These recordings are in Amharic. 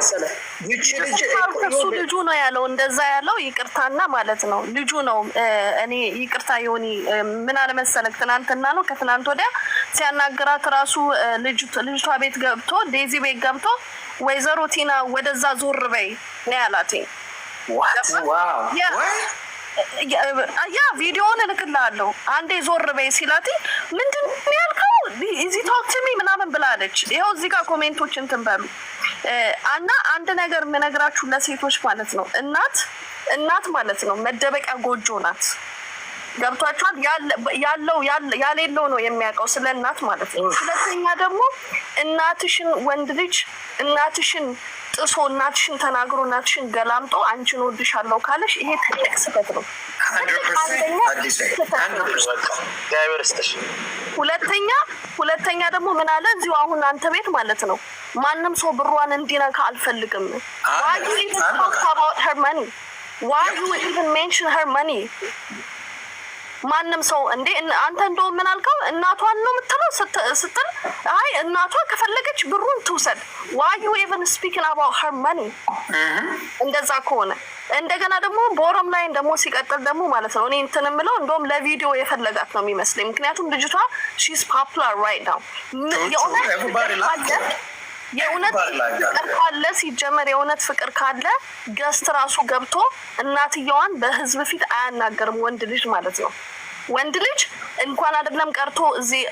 መሰለህ ይቺ ልጅ እሱ ልጁ ነው ያለው እንደዛ ያለው ይቅርታና ማለት ነው ልጁ ነው። እኔ ይቅርታ ዮኒ ምን አለ መሰለህ ትናንትና ነው ከትናንት ወዲያ ሲያናግራት ራሱ ልጅቷ ቤት ገብቶ ዴዚ ቤት ገብቶ ወይዘሮ ቲና ወደዛ ዞር በይ ነው ያላት። ያ ቪዲዮውን እልክልሃለሁ አንዴ ዞር በይ ሲላት ምንድን ነው ያልከው እዚህ ቶክ ቱ ሚ ምናምን ብላለች። ይኸው እዚህ ጋር ኮሜንቶች እንትን በሉ እና አንድ ነገር የምነግራችሁ ለሴቶች ማለት ነው እናት ማለት ነው መደበቂያ ጎጆ ናት። ገብቷችኋል? ያሌለው ነው የሚያውቀው ስለ እናት ማለት ነው። ሁለተኛ ደግሞ እናትሽን ወንድ ልጅ እናትሽን ጥሶ እናትሽን ተናግሮ እናትሽን ገላምጦ አንቺን ወድሻለሁ ካለሽ ይሄ ትልቅ ስህተት ነው። ሁለተኛ ደግሞ ምን አለ እዚሁ አሁን አንተ ቤት ማለት ነው ማንም ሰው ብሯን እንዲነካ አልፈልግም። why you even talk about her money? why you even mention her money? ማንም ሰው እንዴ አንተ እንደው ምን አልከው እናቷን ነው የምትለው ስትል አይ እናቷ ከፈለገች ብሩን ትውሰድ። why you even speaking about her money? እንደዛ ከሆነ እንደገና ደግሞ ቦረም ላይ ደግሞ ሲቀጥል ደግሞ ማለት ነው እኔ እንትን የምለው እንደውም ለቪዲዮ የፈለጋት ነው የሚመስለኝ። ምክንያቱም ልጅቷ she's popular right now የእውነት ፍቅር ካለ ሲጀመር የእውነት ፍቅር ካለ ገስት ራሱ ገብቶ እናትየዋን በህዝብ ፊት አያናገርም ወንድ ልጅ ማለት ነው። ወንድ ልጅ እንኳን አይደለም ቀርቶ እዚህ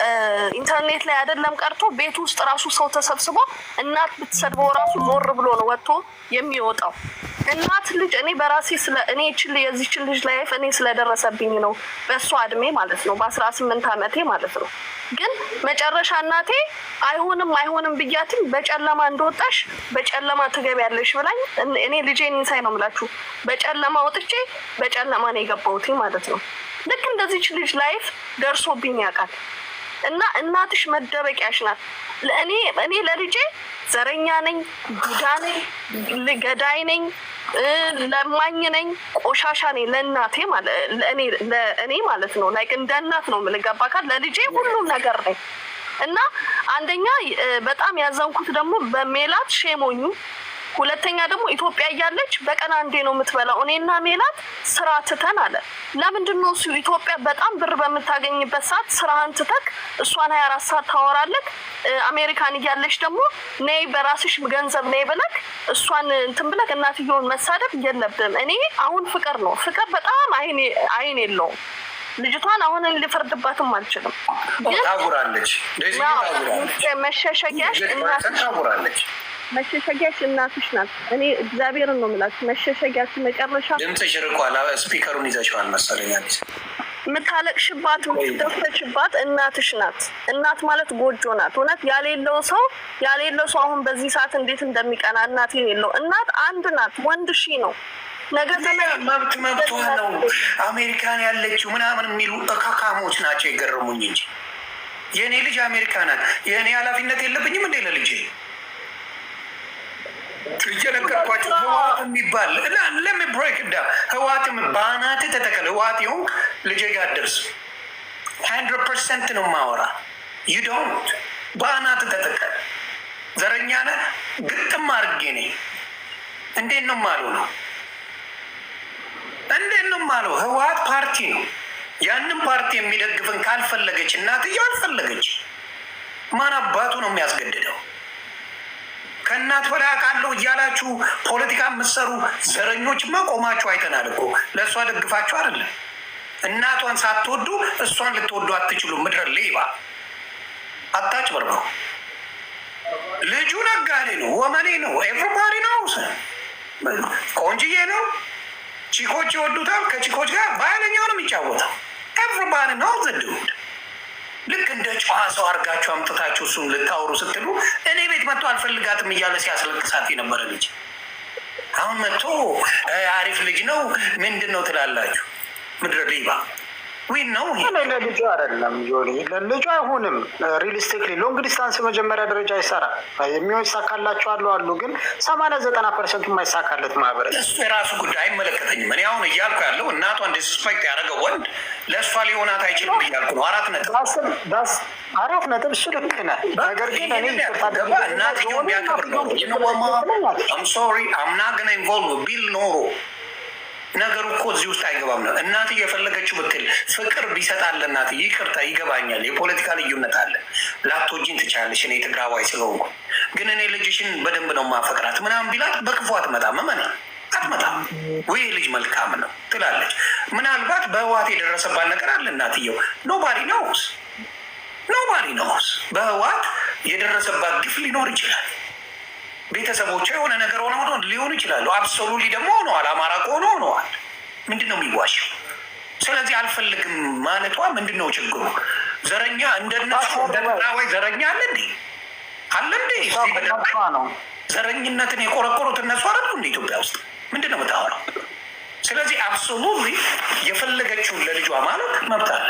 ኢንተርኔት ላይ አይደለም ቀርቶ ቤት ውስጥ ራሱ ሰው ተሰብስቦ እናት ብትሰድበው ራሱ ዞር ብሎ ነው ወጥቶ የሚወጣው። እናት ልጅ እኔ በራሴ እኔ የዚህች ልጅ ላይፍ እኔ ስለደረሰብኝ ነው በእሷ እድሜ ማለት ነው በ18 ዓመቴ ማለት ነው። ግን መጨረሻ እናቴ አይሆንም ብያትም በጨለማ እንደወጣሽ በጨለማ ትገቢያለሽ ብላኝ እኔ ልጄን እንሳይ ነው የምላችሁ በጨለማ ወጥቼ በጨለማ ነው የገባሁት ማለት ነው። ልክ እንደዚህች ልጅ ላይፍ ደርሶብኝ ያውቃል። እና እናትሽ መደበቂያሽ ናት። እኔ ለልጄ ዘረኛ ነኝ፣ ቡዳ ነኝ፣ ገዳይ ነኝ፣ ለማኝ ነኝ፣ ቆሻሻ ነኝ ለእናቴ ለእኔ ማለት ነው። ላይክ እንደ እናት ነው የምልገባካል ለልጄ ሁሉም ነገር ነኝ። እና አንደኛ በጣም ያዘንኩት ደግሞ በሜላት ሼሞኙ ሁለተኛ ደግሞ ኢትዮጵያ እያለች በቀን አንዴ ነው የምትበላው። እኔና ሜላት ስራ ትተን አለ ለምንድን ነው እሱ ኢትዮጵያ በጣም ብር በምታገኝበት ሰዓት ስራህን ትተክ እሷን 24 ሰዓት ታወራለክ። አሜሪካን እያለች ደግሞ ነይ በራስሽ ገንዘብ ነይ ብለክ እሷን እንትን ብለክ እናትየውን መሳደብ የለብም። እኔ አሁን ፍቅር ነው ፍቅር በጣም አይን የለውም። ልጅቷን አሁን ሊፈርድባትም አልችልም። ታጉራለች መሸሸጊያሽ መሸሸጊያሽ እናትሽ ናት። እኔ እግዚአብሔርን ነው የምላችሁ መሸሸጊያሽ መጨረሻ ድምፅሽ ርቋል። ስፒከሩን ይዘሽዋል መሰለኝ። የምታለቅሽባት የምትደፈችባት እናትሽ ናት። እናት ማለት ጎጆ ናት። እውነት ያሌለው ሰው አሁን በዚህ ሰዓት እንዴት እንደሚቀና እናት የሌለው እናት አንድ ናት። ወንድ ሺ ነው ነገር መብቷ ነው። አሜሪካን ያለችው ምናምን የሚሉ እካካሞች ናቸው የገረሙኝ እንጂ የእኔ ልጅ አሜሪካ ናት። የእኔ ኃላፊነት የለብኝም እንዴ ለልጄ? እየነገርኳቸው ህዋት የሚባል ለምን ብሬክ ዳ ህዋት በአናት ተተከለ ህዋት ይሁን ልጄ ጋር ደርስ 100% ነው ማወራ ዩዶንት በአናት ተተከለ ዘረኛ ነህ ግጥም አድርጌ ነኝ። እንዴት ነው ማለው ነው እንዴት ነው ማለው? ህዋት ፓርቲ ነው። ያንን ፓርቲ የሚደግፍን ካልፈለገች እናትየው አልፈለገች ማን አባቱ ነው የሚያስገድደው? ከእናት በላይ አውቃለሁ እያላችሁ ፖለቲካ የምትሰሩ ዘረኞችማ ቆማችሁ አይተናል እኮ። ለእሷ ደግፋችሁ አይደለም። እናቷን ሳትወዱ እሷን ልትወዱ አትችሉ። ምድረ ሌባ አታጭበርበሩ። ልጁ ነጋዴ ነው፣ ወመኔ ነው፣ ኤቭሪባዲ ነው፣ ቆንጅዬ ነው። ቺኮች ይወዱታል። ከቺኮች ጋር በኃይለኛው ነው የሚጫወተው። ኤቭሪባዲ ነው ዘድሁድ ልክ እንደ ጨዋ ሰው አድርጋችሁ አምጥታችሁ እሱን ልታወሩ ስትሉ እኔ ቤት መጥቶ አልፈልጋትም እያለ ሲያስለቅሳት የነበረ ልጅ አሁን መጥቶ አሪፍ ልጅ ነው ምንድን ነው ትላላችሁ? ምድረ ሌባ ዊን ነው ለልጁ አይደለም ጆሊ፣ ለልጁ አይሆንም። ሪሊስቲክሊ ሎንግ ዲስታንስ መጀመሪያ ደረጃ ይሰራል። የሚሆን ይሳካላቸው አሉ ግን 80-90% የማይሳካለት ማህበረሰብ እሱ የራሱ ጉዳይ አይመለከተኝም። እኔ አሁን እያልኩ ያለው እናቷን ዲስስፔክት ያደረገው ወንድ ለእሷ ሊሆናት አይችልም እያልኩ ነው። 4 ነጥብ እሱ ልክ ነህ። ነገር ግን እኔ እናትየው ቢያከብር ነው ሶሪ አምና ገና ኢንቮልቭ ቢል ኖሮ ነገሩ እኮ እዚህ ውስጥ አይገባም ነው። እናትዬ የፈለገችው ብትል ፍቅር ቢሰጣለ እናትዬ ይቅርታ ይገባኛል፣ የፖለቲካ ልዩነት አለ፣ ላትወጂኝ ትችላለሽ፣ እኔ ትግራዋይ ስለሆንኩ ግን እኔ ልጅሽን በደንብ ነው ማፈቅራት ምናምን ቢላት በክፉ አትመጣም። አትመጣም ወይ ልጅ መልካም ነው ትላለች። ምናልባት በህዋት የደረሰባት ነገር አለ እናትየው ኖባዲ ኖውስ በህዋት የደረሰባት ግፍ ሊኖር ይችላል። ቤተሰቦቿ የሆነ ነገር ሆነ ሊሆኑ ይችላሉ። አብሶሉሊ ደግሞ ሆነዋል። አማራ ከሆነ ሆነዋል። ምንድን ነው የሚዋሸው? ስለዚህ አልፈልግም ማለቷ ምንድን ነው ችግሩ? ዘረኛ እንደነሱ ወይ ዘረኛ አለ እንዴ? ዘረኝነትን የቆረቆሩት እነሱ አረዱ እንደ ኢትዮጵያ ውስጥ ምንድን ነው የምታወራው? ስለዚህ አብሶሉሊ የፈለገችውን ለልጇ ማለት መብት አለ።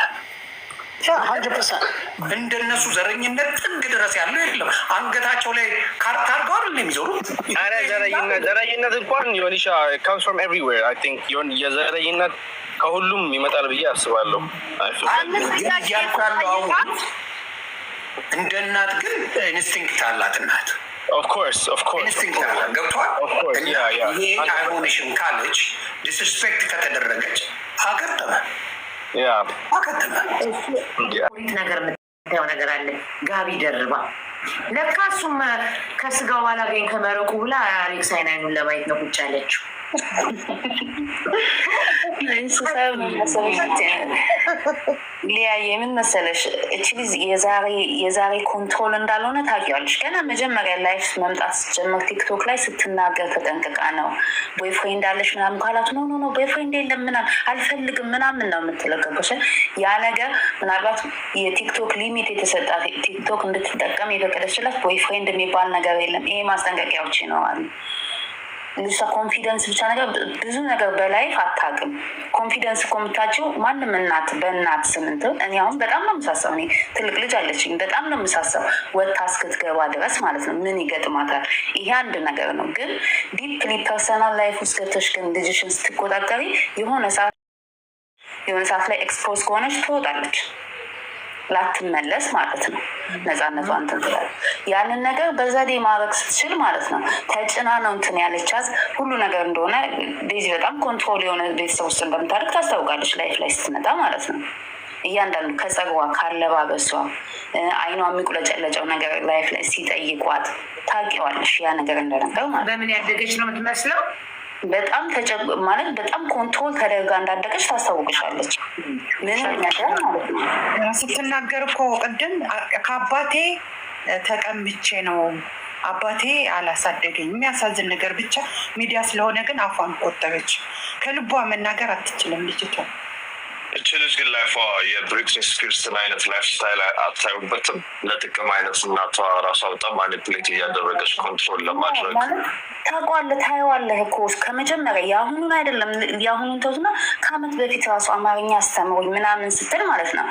እንደነሱ ዘረኝነት ጥግ ድረስ ያለው የለም። አንገታቸው ላይ ካርታ አድርገው አይደል የሚዞሩት? ዘረኝነት እንኳን ዮኒሻ comes from everywhere. I think የዘረኝነት ከሁሉም ይመጣል ብዬ አስባለሁ። እንደ እናት ግን ኢንስቲንክት አላት እናት። Of course. ኢንስቲንክት አላት። ገብቷል። ይሄ አይሆንሽም ካለች ዲስሪስፔክት ከተደረገች አገጠመ ነገር የምታየው ነገር አለ። ጋቢ ደርባ ለካ እሱም ከስጋው ባላገኝ ከመረቁ ብላ አሌክስ አይኑን ለማየት ነው ቁጭ ያለችው። ሊያየ ምን መሰለሽ እቺ ልጅ የዛሬ ኮንትሮል እንዳልሆነ ታውቂዋለሽ። ገና መጀመሪያ ላይፍ መምጣት ስትጀምር ቲክቶክ ላይ ስትናገር ተጠንቅቃ ነው። ቦይፍሬንድ አለሽ ምናምን ካላት ኖ ቦይፍሬንድ የለም ምናምን አልፈልግም ምናምን ነው የምትለቀቀሽ። ያ ነገር ምናልባት የቲክቶክ ሊሚት የተሰጣት ቲክቶክ እንድትጠቀም የፈቀደችላት ቦይፍሬንድ የሚባል ነገር የለም። ይሄ ማስጠንቀቂያዎች ይኖራሉ። ልጅቷ ኮንፊደንስ ብቻ ነገር ብዙ ነገር በላይፍ አታውቅም። ኮንፊደንስ እኮ የምታጭው ማንም እናት በእናት ስምንት እኔ አሁን በጣም ነው የምሳሳው። እኔ ትልቅ ልጅ አለችኝ፣ በጣም ነው የምሳሳው ወጥታ እስክትገባ ድረስ ማለት ነው። ምን ይገጥማታል? ይሄ አንድ ነገር ነው። ግን ዲፕሊ ፐርሰናል ላይፍ ውስጥ ገብተሽ ግን ልጅሽን ስትቆጣጠሪ የሆነ ሰዓት ላይ ኤክስፖዝ ከሆነች ትወጣለች፣ ላትመለስ ማለት ነው። ነፃነቷን እንትን ትላለች። ያንን ነገር በዘዴ ማድረግ ስትችል ማለት ነው። ተጭና ነው እንትን ያለቻት ሁሉ ነገር እንደሆነ ዴዚ በጣም ኮንትሮል የሆነ ቤተሰብ ውስጥ እንደምታደርግ ታስታውቃለች። ላይፍ ላይ ስትመጣ ማለት ነው። እያንዳንዱ ከጸጉሯ ካለባበሷ፣ አይኗ የሚቁለጨለጨው ነገር ላይፍ ላይ ሲጠይቋት ታውቂዋለሽ። ያ ነገር እንደነበር ማለት በምን ያደገች ነው የምትመስለው? በጣም ማለት በጣም ኮንትሮል ተደርጋ እንዳደገች ታስታውቅሻለች። ምንም ነገር ማለት ነው። ስትናገር እኮ ቅድም ከአባቴ ተቀምቼ ነው አባቴ አላሳደገኝ። የሚያሳዝን ነገር ብቻ ሚዲያ ስለሆነ ግን አፏን ቆጠበች። ከልቧ መናገር አትችልም ልጅቷ። እቺ ልጅ ግን ላይፏ የብሪትኒ ስፒርስን አይነት ላይፍ ስታይል አታዩበትም። ለጥቅም አይነት እናቷ ራሷ በጣም ማኒፕሌት እያደረገች ኮንትሮል ለማድረግ ታውቃለህ፣ ታየዋለህ እኮ ከመጀመሪያ የአሁኑን አይደለም የአሁኑን ተውትና ከአመት በፊት ራሱ አማርኛ አስተምሮኝ ምናምን ስትል ማለት ነው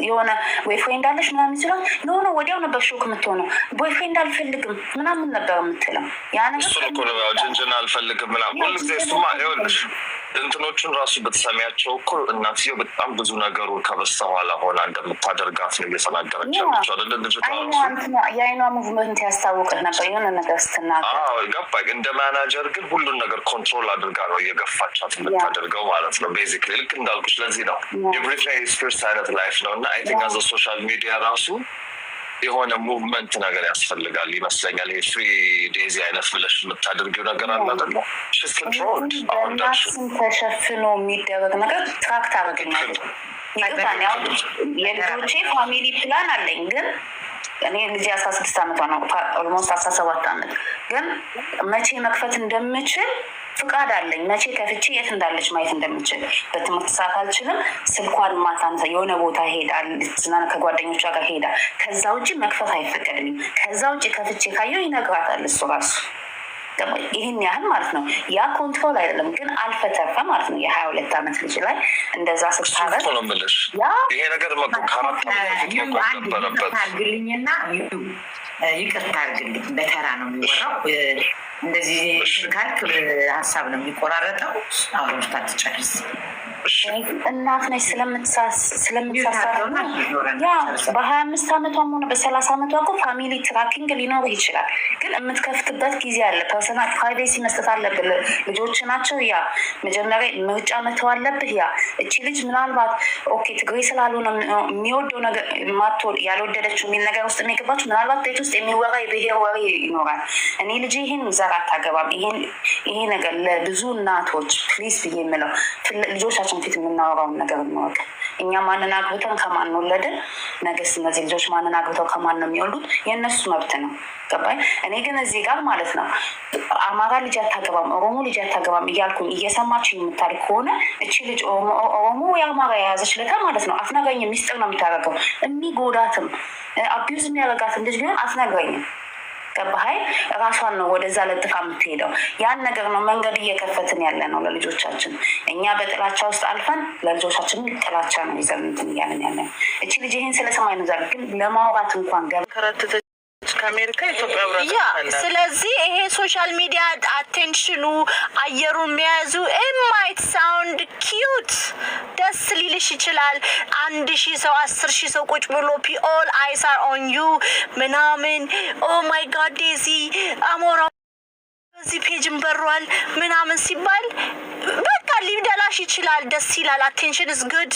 የሆነ ቦይፍሬንድ አለሽ ምናምን ሲሏት ኖ ወዲያው ነበር ሾክ የምትሆነው። ቦይፍሬንድ አልፈልግም ምናምን ነበር የምትለው። ያ ነገር እሱን እኮ ነው ጅንጅን አልፈልግም ምናምን ሁሉ ጊዜ እሱማ ይኸውልሽ እንትኖቹን ራሱ በተሰሚያቸው እኮ እናትየው በጣም ብዙ ነገሩ ከበስተኋላ ሆና እንደምታደርጋት ነው እየተናገረች ያለችው አይደለ? ልጅቷ የአይኗ ሙቭመንት ያስታውቅህ ነበር የሆነ ነገር ስትናገር። ገባኝ። እንደ ማናጀር ግን ሁሉን ነገር ኮንትሮል አድርጋ ነው እየገፋቻት የምታደርገው ማለት ነው። ቤዚክሊ ልክ እንዳልኩሽ ለዚህ ነው የብሪትኒ ስፒርስ አይነት ላይፍ ነው። እና አይ ቲንክ አዘ ሶሻል ሚዲያ ራሱ የሆነ ሙቭመንት ነገር ያስፈልጋል ይመስለኛል። የፍሪ ዴዚ አይነት ብለሽ የምታደርጊው ነገር አለ አይደለ? በናስም ተሸፍኖ የሚደረግ ነገር ትራክ ታደርገኛለች። የልጆቼ ፋሚሊ ፕላን አለኝ ግን እኔ ልጅ 16 ዓመቷ ነው፣ ኦልሞስት 17 ዓመት ግን መቼ መክፈት እንደምችል ፍቃድ አለኝ። መቼ ከፍቼ የት እንዳለች ማየት እንደምችል። በትምህርት ሰዓት አልችልም። ስልኳን ማታን የሆነ ቦታ ሄዳል ዝናን ከጓደኞቿ ጋር ሄዳ ከዛ ውጭ መክፈት አይፈቀድልኝ። ከዛ ውጭ ከፍቼ ካየው ይነግራታል እሱ ራሱ ይህን ያህል ማለት ነው። ያ ኮንትሮል አይደለም ግን አልፈተርፈ ማለት ነው። የ22 ዓመት ልጅ ላይ እንደዛ ስታረግ ይሄ ነገር አርግልኝና ይቅርታ አርግልኝ በተራ ነው የሚወራው። እንደዚህ ካልክ ሀሳብ ነው የሚቆራረጠው። አውሮታ ትጨርስ እናት ነች ስለምትሳሳት ያ በ25 ዓመቷም ሆነ በ30 ዓመቷ እኮ ፋሚሊ ትራኪንግ ሊኖር ይችላል። ግን የምትከፍትበት ጊዜ አለ። ፐርሰናል ፕራይቬሲ መስጠት አለብህ። ልጆች ናቸው። ያ መጀመሪያ ምርጫ መተው አለብህ። ያ እቺ ልጅ ምናልባት ኦኬ ትግሬ ስላልሆነ የሚወደው ነገር ያልወደደችው የሚል ነገር ውስጥ የሚገባችው ምናልባት ቤት ውስጥ የሚወራ የብሄር ወሬ ይኖራል። እኔ ልጅ ይህን ዘር አታገባም። ይሄ ነገር ለብዙ እናቶች ፕሊዝ ብዬ የምለው ልጆቻችን ፊት የምናወራውን ነገር እንወቅ። እኛ ማንን አግብተን ከማን ወለድን፣ ነገስ እነዚህ ልጆች ማንን አግብተው ከማን ነው የሚወልዱት? የእነሱ መብት ነው። ገባኝ። እኔ ግን እዚህ ጋር ማለት ነው አማራ ልጅ አታገባም፣ ኦሮሞ ልጅ አታገባም እያልኩኝ እየሰማችኝ የምታል ከሆነ እቺ ልጅ ኦሮሞ የአማራ የያዘች ለታ ማለት ነው አትነግረኝ። ሚስጥር ነው የምታደርገው። የሚጎዳትም አቢዩዝ የሚያደርጋትም ልጅ ቢሆን አትነግረኝም። ገባሀይ? ራሷን ነው ወደዛ ለጥፋ የምትሄደው። ያን ነገር ነው መንገድ እየከፈትን ያለ ነው ለልጆቻችን። እኛ በጥላቻ ውስጥ አልፈን ለልጆቻችን ጥላቻ ነው ይዘን እንትን እያለን ያለ። እቺ ልጅ ይህን ስለሰማኝ ነው ዛሬ ግን ለማውራት እንኳን ገብ ከአሜሪካ ኢትዮጵያ ስለዚህ ይሄ ሶሻል ሚዲያ አቴንሽኑ አየሩ የሚያዙ ማይት ሳውንድ ኪዩት ደስ ሊልሽ ይችላል። 1000 ሰው 10,000 ሰው ቁጭ ብሎ ኦል አይስ አር ኦን ዩ ምናምን ኦ ማይ ጋድ ዴዚ አሞራ እዚህ ፔጅን በሯል ምናምን ሲባል በቃ ሊደላሽ ይችላል። ደስ ይላል። አቴንሽን is good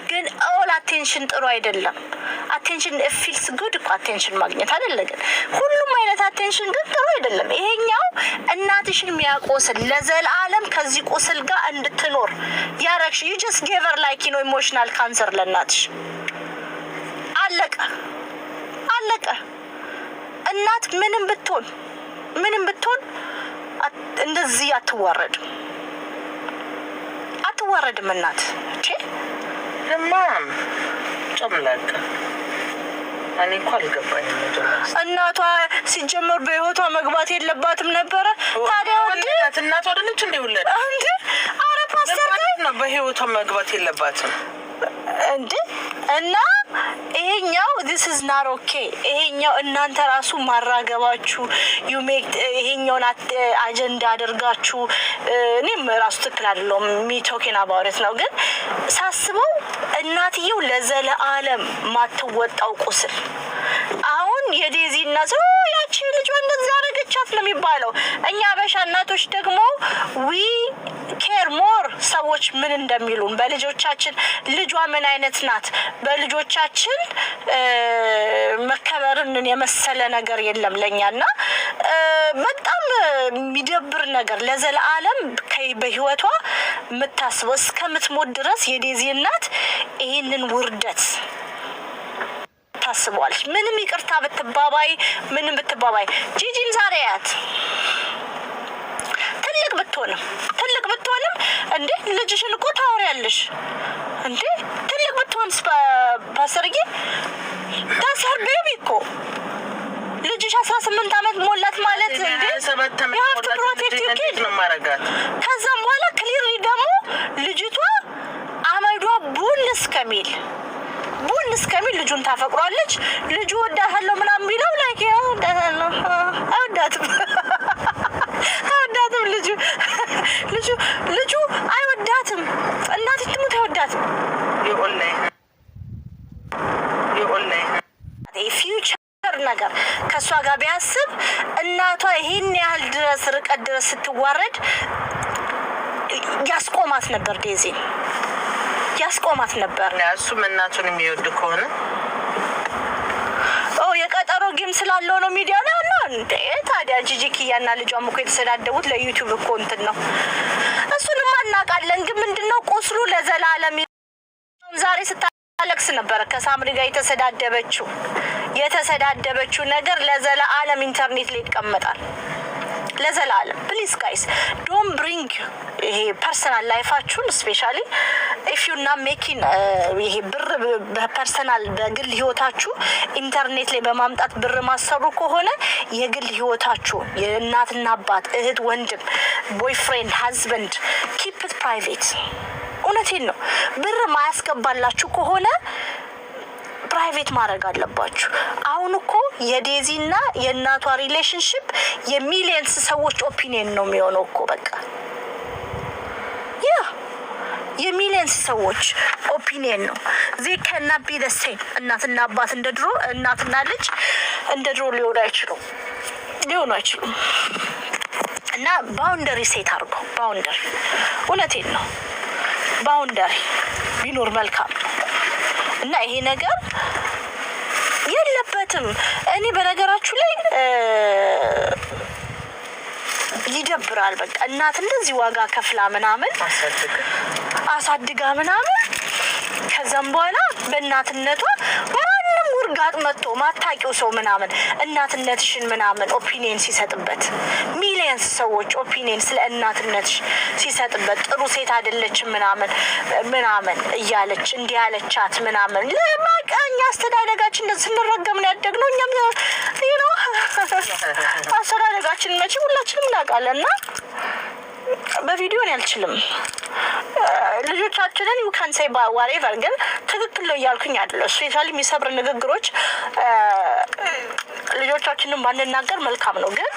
ግን ኦል አቴንሽን ጥሩ አይደለም። አቴንሽን ፊልስ ጉድ እኮ አቴንሽን ማግኘት አይደለ? ግን ሁሉም አይነት አቴንሽን ግን ጥሩ አይደለም። ይሄኛው እናትሽን የሚያቆስል ለዘላለም ከዚህ ቁስል ጋር እንድትኖር ያረግሽ you just gave her like ኢሞሽናል ካንሰር ለእናትሽ። አለቀ። እናት ምንም ብትሆን እንደዚህ አትዋረድም እናት እቺ ለማም ጨምላቀ እኔ እኮ አልገባኝም። እናቷ ሲጀመር በህይወቷ መግባት የለባትም ነበረ። ታዲያ እናቷ አይደለች እንደ ወለደ እንዴ? አረ ፓስተር ነው በህይወቷ መግባት የለባትም እንዴ? እና ይሄኛው this is not okay። ይሄኛው እናንተ ራሱ ማራገባችሁ you make ይሄኛውን አጀንዳ አድርጋችሁ እኔም ራሱ ትክክል አይደለም me talking about it ነው። ግን ሳስበው እናትየው ለዘለዓለም ማትወጣው ቁስል አሁን የዴዚ እናት ያቺ ልጅ እንደዛ አረገቻት ነው የሚባለው። እኛ አበሻ እናቶች ደግሞ we care more ሰዎች ምን እንደሚሉን በልጆቻችን ልጇ ምን አይነት ናት በልጆቻችን መከበርን የመሰለ ነገር የለም ለኛና በጣም የሚደብር ነገር ለዘላለም በህይወቷ የምታስበው እስከምትሞት ድረስ የዴዚ እናት ይሄንን ውርደት ታስበዋለች። ምንም ይቅርታ ብትባባይ ጂጂን ዛሬ ያት ትልቅ ብትሆንም እንዴ ልጅሽን እኮ ታወሪያለሽ እንዴ? ትልቅ ብትሆንስ ፓስተርዬ ታሰር ቤቢ እኮ ልጅሽ 18 ዓመት ሞላት ማለት እንዴ የሀብት ፕሮቴክት ኪድ ነው ማረጋት። ከዛም በኋላ ክሊርሊ ደግሞ ልጅቷ አመዷ ቡን እስከሚል ልጁን ታፈቅሯለች። ልጁ ወዳታለሁ ምናምን ቢለው ላይክ ወዳታለሁ አይወዳትም ልጁ አይወዳትም። እናትሽ ትሙት አይወዳትም። ፊውቸር ነገር ከእሷ ጋር ቢያስብ እናቷ ይሄን ያህል ርቀት ድረስ ስትዋረድ ያስቆማት ነበር። ዴዚ ያስቆማት ነበር። እሱም እናቱን የሚወድ ከሆነ የቀጠሮ ጌም ስላለው ነው ሚዲያ ላይ እና እንዴ ታዲያ ጂጂ ኪያና ልጇም እኮ የተሰዳደቡት ለዩቲዩብ እኮ እንትን ነው። እሱንም አናውቃለን። ግን ምንድነው ቁስሉ ለዘላለም ዛሬ ስታለቅስ ነበር ከሳምሪ ጋር የተሰዳደበችው ነገር ለዘላለም ኢንተርኔት ላይ ይቀመጣል። ለዘላለም ፕሊዝ ጋይስ ዶንት ብሪንግ ይሄ ፐርሰናል ላይፋችሁን ስፔሻሊ ኢፍ ዩ ና ሜኪን ይሄ ብር በፐርሰናል በግል ህይወታችሁ ኢንተርኔት ላይ በማምጣት ብር ማሰሩ ከሆነ የግል ህይወታችሁ የእናትና አባት እህት ወንድም ቦይፍሬንድ ሃዝበንድ ኪፕ ኢት ፕራይቬት እውነቴን ነው ብር ማያስገባላችሁ ከሆነ ፕራይቬት ማድረግ አለባችሁ አሁን እኮ የዴዚና የእናቷ ሪሌሽንሺፕ የሚሊየንስ ሰዎች ኦፒኒየን ነው የሚሆነው እኮ በቃ ያ የሚሊየንስ ሰዎች ኦፒኒየን ነው they cannot be the same እናትና አባት እንደ ድሮ እናትና ልጅ እንደ ድሮ ሊሆኑ አይችሉም እና ባውንደሪ ሴት አድርጎ ባውንደሪ እውነቴን ነው ባውንደሪ ቢኖር መልካም እና ይሄ ነገር የለበትም እኔ በነገራችሁ ላይ ይደብራል በቃ እናት እንደዚህ ዋጋ ከፍላ ምናምን አሳድጋ ምናምን ከዛም በኋላ በእናትነቷ ማንም ውርጋጥ መጥቶ ማታቂው ሰው ምናምን እናትነትሽን ምናምን ኦፒኒየን ሲሰጥበት ሚሊየንስ ሰዎች ኦፒኒየን ስለ እናትነትሽ ሲሰጥበት ጥሩ ሴት አይደለችም ምናምን እያለች እንዲህ ያለቻት ምናምን ለማቀኛ አስተዳደጋችን ስንረገም ነው ያደግነው እኛም ነው አስተዳደጋችን መቼ ሁላችንም እናውቃለንና በቪዲዮ ነው ያልችልም ልጆቻችንን you can say whatever ግን ትክክል ነው ያልኩኝ አይደለም ስፔሻሊ የሚሰብር ንግግሮች ልጆቻችንን ባንናገር መልካም ነው ግን